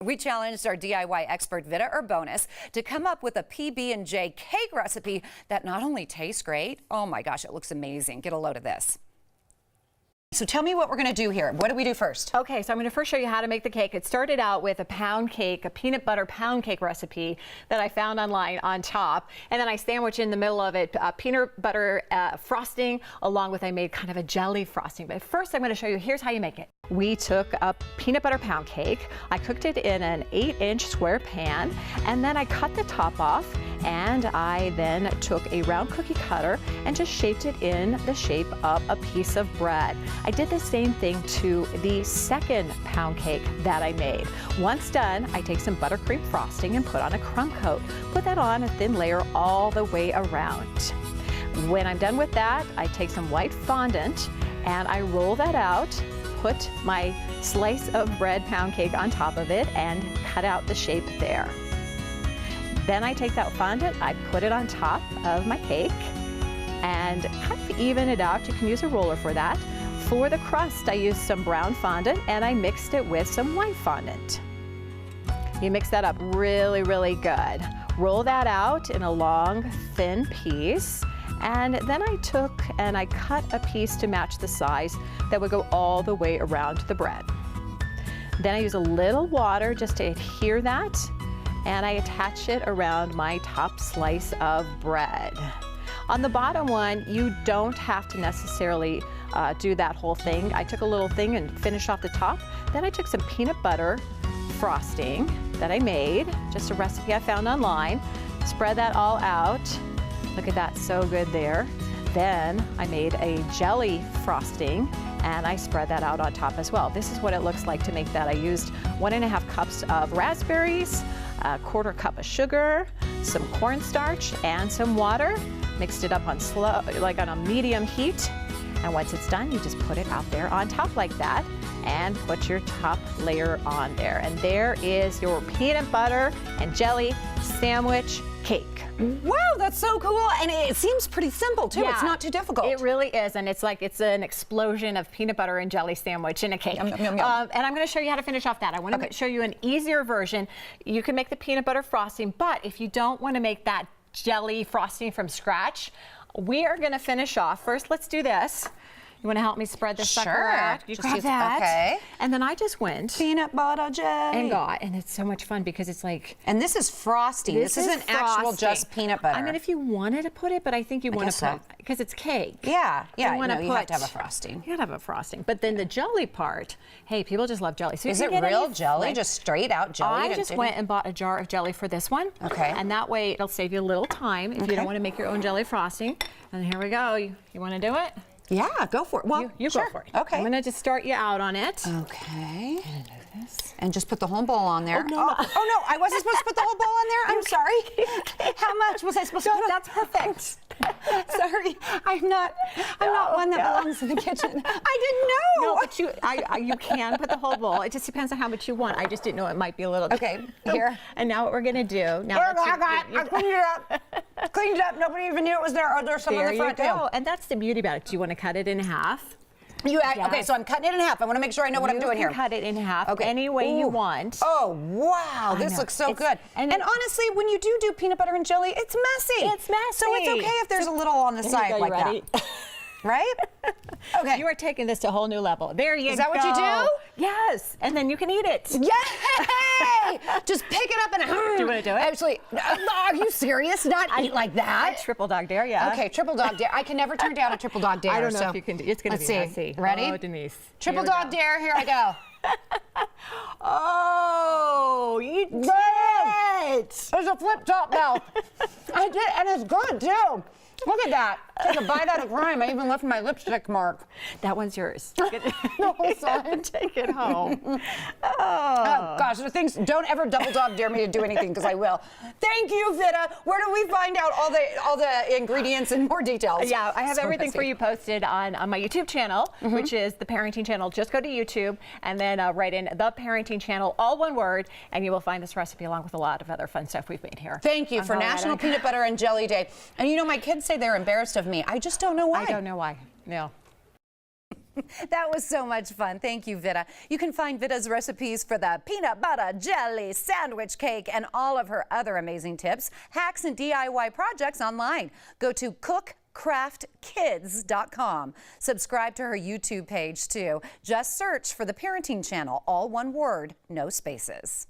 We challenged our DIY expert Vida Urbonas to come up with a PB&J cake recipe that not only tastes great, oh my gosh, it looks amazing. Get a load of this. So tell me what we're going to do here. What do we do first? Okay, so I'm going to first show you how to make the cake. It started out with a pound cake, a peanut butter pound cake recipe that I found online on top. And then I sandwiched in the middle of it peanut butter frosting, along with I made kind of a jelly frosting. But first I'm going to show you, here's how you make it. We took a peanut butter pound cake. I cooked it in an 8-inch square pan, and then I cut the top off, and I then took a round cookie cutter and just shaped it in the shape of a piece of bread. I did the same thing to the second pound cake that I made. Once done, I take some buttercream frosting and put on a crumb coat. Put that on a thin layer all the way around. When I'm done with that, I take some white fondant and I roll that out, put my slice of bread pound cake on top of it, and cut out the shape there. Then I take that fondant, I put it on top of my cake and kind of even it out. You can use a roller for that. For the crust, I used some brown fondant and I mixed it with some white fondant. You mix that up really, really good. Roll that out in a long, thin piece. And then I took and I cut a piece to match the size that would go all the way around the bread. Then I use a little water just to adhere that, and I attach it around my top slice of bread. On the bottom one, you don't have to necessarily do that whole thing. I took a little thing and finished off the top. Then I took some peanut butter frosting that I made, just a recipe I found online, spread that all out. Look at that, so good there. Then I made a jelly frosting and I spread that out on top as well. This is what it looks like to make that. I used 1½ cups of raspberries, a 1/4 cup of sugar, some cornstarch, and some water. Mixed it up on slow, like on a medium heat. And once it's done, you just put it out there on top like that and put your top layer on there. And there is your peanut butter and jelly sandwich cake. Wow, that's so cool. And it seems pretty simple too. Yeah, it's not too difficult. It really is. And it's like it's an explosion of peanut butter and jelly sandwich in a cake. Yum, yum, yum. And I'm going to show you how to finish off that. I want to show you an easier version. You can make the peanut butter frosting, but if you don't want to make that jelly frosting from scratch, we are going to finish off. First, let's do this. You want to help me spread this sucker out? You grab that. Okay. And then I just went Peanut butter jelly. And it's so much fun because it's like. And this is frosting. This isn't actual just peanut butter. I mean, if you wanted to put it, but I think you want to put, because it's cake. Yeah, yeah. You have to have a frosting. You gotta have a frosting. But then the jelly part, hey, people just love jelly. So is it real jelly? Just straight out jelly? I just went and bought a jar of jelly for this one. Okay. And that way it'll save you a little time if you don't want to make your own jelly frosting. And here we go. You want to do it? Yeah, go for it. Well, you sure. go for it. Okay. I'm going to just start you out on it. Okay. This. And just put the whole bowl on there. Oh, no, no, I wasn't supposed to put the whole bowl on there? I'm sorry. How much was I supposed to put? That's perfect. Sorry, I'm not one that belongs in the kitchen. I didn't know. No, but you can put the whole bowl. It just depends on how much you want. I just didn't know it might be a little. Okay, here. And now what we're going to do. Now I cleaned it up. Cleaned it up. Nobody even knew it was there. Or there's some on the front too. And that's the beauty about it. Do you want to cut it in half? Okay, so I'm cutting it in half. I want to make sure I know what I'm doing here. You can cut it in half any way you want. Oh, wow. This looks so good. And honestly, when you do peanut butter and jelly, it's messy. It's messy. So it's okay if there's a little on the side like that. Right? Okay. You are taking this to a whole new level. There you go. Is that what you do? Yes. And then you can eat it. Yay! Just pick it up and do you want to do it? Actually, are you serious? Not eat like that? Triple dog dare, yeah. Okay, triple dog dare. I can never turn down a triple dog dare. I don't know if you can do it. It's going to be messy. Ready? Oh, Denise. Triple dog dare. Here I go. Oh, you did it. There's a flip top now. I did, and it's good too. Look at that. Take a bite out of crime. I even left my lipstick mark. That one's yours. No, son. Take it home. Oh, gosh. The things, don't ever double dog dare me to do anything because I will. Thank you, Vida. Where do we find out all the ingredients and more details? Yeah, I have everything for you posted on my YouTube channel, which is the Parenting Channel. Just go to YouTube and then write in the Parenting Channel, all one word, and you will find this recipe along with a lot of other fun stuff we've made here. Thank you for National Peanut Butter and Jelly Day. And you know, my kids say they're embarrassed of me. I just don't know why. I don't know why. No. That was so much fun. Thank you, Vida. You can find Vida's recipes for the peanut butter jelly sandwich cake and all of her other amazing tips, hacks, and DIY projects online. Go to cookcraftkids.com. Subscribe to her YouTube page, too. Just search for the Parenting Channel, all one word, no spaces.